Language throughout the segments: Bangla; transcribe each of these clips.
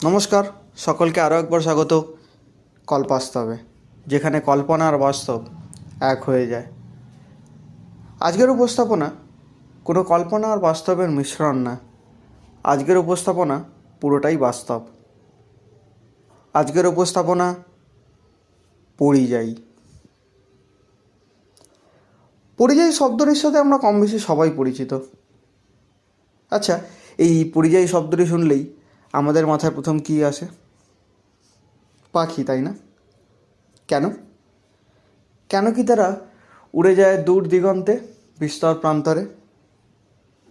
নমস্কার, সকলকে আরও একবার স্বাগত কল্পবাস্তবে, যেখানে কল্পনা আর বাস্তব এক হয়ে যায়। আজকের উপস্থাপনা কোনো কল্পনা আর বাস্তবের মিশ্রণ না। আজকের উপস্থাপনা পুরোটাই বাস্তব। আজকের উপস্থাপনা পরিযায়ী। পরিযায়ী শব্দটির সাথে আমরা কম বেশি সবাই পরিচিত। আচ্ছা, এই পরিযায়ী শব্দটি শুনলেই আমাদের মাথায় প্রথম কী আসে? পাখি, তাই না? কেন কেন কি তারা উড়ে যায় দূর দিগন্তে, বিস্তর প্রান্তরে,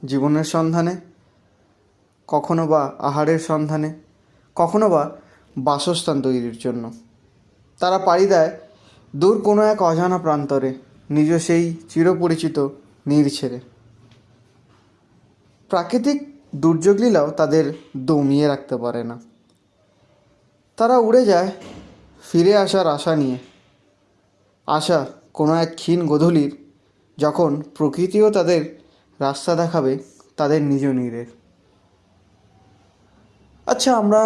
জীবনের সন্ধানে, কখনো বা আহারের সন্ধানে, কখনো বা বাসস্থান তৈরির জন্য। তারা পাড়ি দেয় দূর কোনো এক অজানা প্রান্তরে, নিজ সেই চিরপরিচিত নীড় ছেড়ে। প্রাকৃতিক দুর্যোগ লীলাও তাদের দমিয়ে রাখতে পারে না। তারা উড়ে যায় ফিরে আসার আশা নিয়ে। আশা কোনো এক ক্ষীণ গোধূলির, যখন প্রকৃতিও তাদের রাস্তা দেখাবে তাদের নিজ নীড়ের। আচ্ছা, আমরা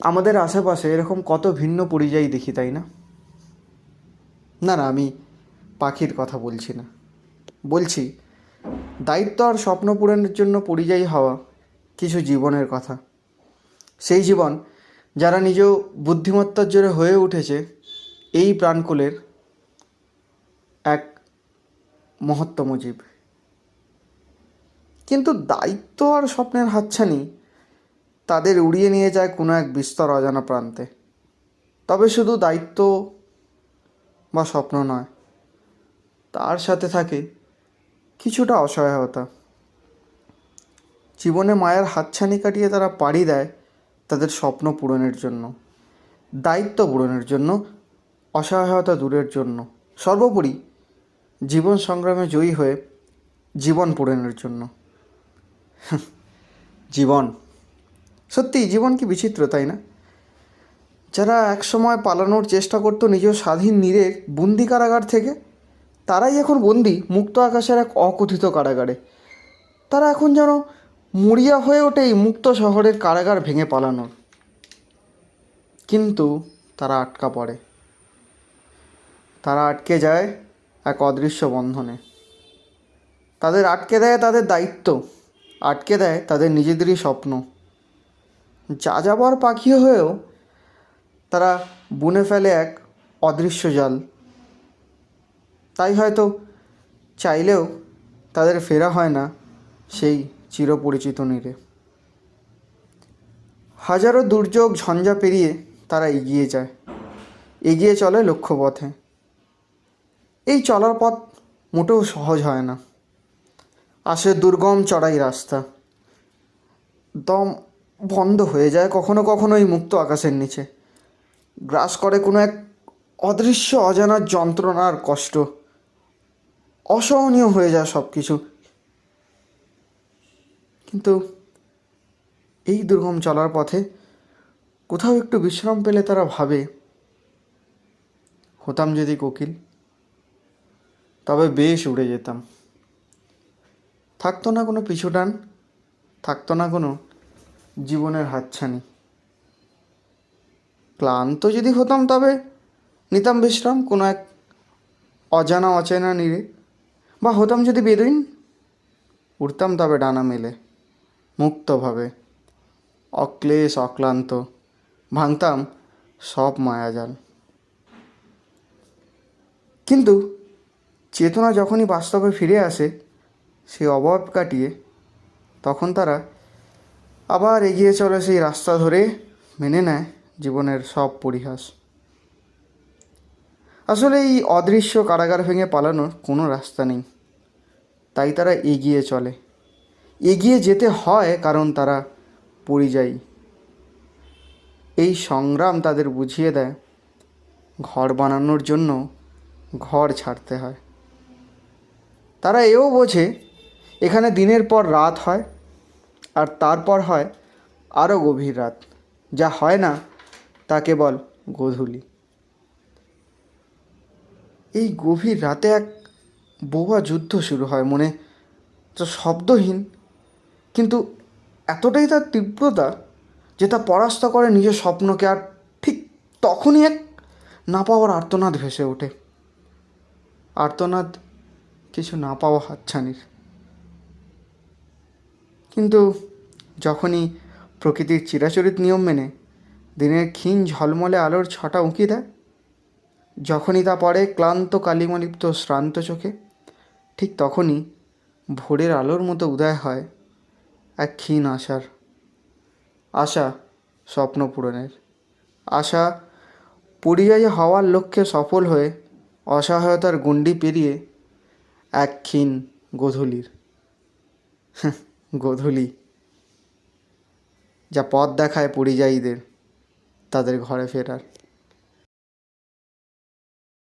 আমাদের আশেপাশে এরকম কত ভিন্ন পরিযায়ী দেখি, তাই না? না, আমি পাখির কথা বলছি না। বলছি দায়িত্ব আর স্বপ্ন পূরণের জন্য পরিযায়ী হওয়া কিছু জীবনের কথা। সেই জীবন যারা নিজ বুদ্ধিমত্তার জোরে হয়ে উঠেছে এই প্রাণকুলের এক মহত্তম জীব। কিন্তু দায়িত্ব আর স্বপ্নের হাতছানি তাদের উড়িয়ে নিয়ে যায় কোনো এক বিস্তর অজানা প্রান্তে। তবে শুধু দায়িত্ব বা স্বপ্ন নয়, তার সাথে থাকে কিছুটা অসহায়তা। জীবনে মায়ের হাতছানি কাটিয়ে তারা পাড়ি দেয় তাদের স্বপ্ন পূরণের জন্য, দায়িত্ব পূরণের জন্য, অসহায়তা দূরের জন্য, সর্বোপরি জীবন সংগ্রামে জয়ী হয়ে জীবন পূরণের জন্য। জীবন, সত্যিই জীবন কি বিচিত্র, তাই না? যারা একসময় পালানোর চেষ্টা করতো নিজ স্বাধীন নীড়ের বন্দি কারাগার থেকে, তারাই এখন বন্দি মুক্ত আকাশের এক অকথিত কারাগারে। তারা এখন যেন মরিয়া হয়ে ওঠে এই মুক্ত শহরের কারাগার ভেঙে পালানোর। কিন্তু তারা আটকা পড়ে, তারা আটকে যায় এক অদৃশ্য বন্ধনে। তাদের আটকে দেয় তাদের দায়িত্ব, আটকে দেয় তাদের নিজেদেরই স্বপ্ন। যা যাবার পাখি হয়েও তারা বুনে ফেলে এক অদৃশ্য জাল। তাই হয়তো চাইলেও তাদের ফেরা হয় না সেই চিরপরিচিত নীড়ে। হাজারো দুর্যোগ ঝঞ্ঝা পেরিয়ে তারা এগিয়ে যায়, এগিয়ে চলে লক্ষ্যপথে। এই চলার পথ মোটেও সহজ হয় না। আসে দুর্গম চড়াই রাস্তা, দম বন্ধ হয়ে যায় কখনো কখনো এই মুক্ত আকাশের নিচে। গ্রাস করে কোনো এক অদৃশ্য অজানা যন্ত্রণার কষ্ট, অসহনীয় হয়ে যায় সব কিছু। কিন্তু এই দুর্গম চলার পথে কোথাও একটু বিশ্রাম পেলে তারা ভাবে, হতাম যদি কোকিল, তবে বেশ উড়ে যেতাম। থাকতো না কোনো পিছুটান, থাকতো না কোনো জীবনের হাতছানি। ক্লান্ত যদি হতাম তবে নিতাম বিশ্রাম কোনো এক অজানা অচেনা নীড়ে, বা হতাম যদি বেদুইন, উড়তাম তবে ডানা মেলে মুক্তভাবে, অক্লেশ অক্লান্ত, ভাঙতাম সব মায়াজাল। কিন্তু চেতনা যখনই বাস্তবে ফিরে আসে সেই অভাব কাটিয়ে, তখন তারা আবার এগিয়ে চলে সেই রাস্তা ধরে, মেনে নেয় জীবনের সব পরিহাস। আসলে এই অদৃশ্য কারাগার ভেঙে পালানোর কোনো রাস্তা নেই, তাই তারা এগিয়ে চলে। এগিয়ে যেতে হয় কারণ তারা পরিযায়ী। এই সংগ্রাম তাদের বুঝিয়ে দেয় ঘর বানানোর জন্য ঘর ছাড়তে হয়। তারা এও বোঝে এখানে দিনের পর রাত হয়, আর তারপর হয় আরও গভীর রাত। যা হয় না তা কেবল গোধূলি। এই গভীর রাতে এক বোবা যুদ্ধ শুরু হয় মনে, যা শব্দহীন, কিন্তু এতটাই তার তীব্রতা যে তা পরাস্ত করে নিজের স্বপ্নকে। আর ঠিক তখনই এক না পাওয়ার আর্তনাদ ভেসে ওঠে, আর্তনাদ কিছু না পাওয়া হাতছানির। কিন্তু যখনই প্রকৃতির চিরাচরিত নিয়ম মেনে দিনের ক্ষীণ ঝলমলে আলোর ছটা উঁকি দেয়, যখনই তা পড়ে ক্লান্ত কালিমালিপ্ত শ্রান্ত চোখে, ঠিক তখনই ভোরের আলোর মতো উদয় হয় এক ক্ষীণ আশার। আশা স্বপ্ন পূরণের, আশা পরিযায়ী হওয়ার লক্ষ্যে সফল হয়ে অসহায়তার গণ্ডি পেরিয়ে এক ক্ষীণ গোধূলির গোধূলি, যা পথ দেখায় পরিযায়ীদের তাদের ঘরে ফেরার।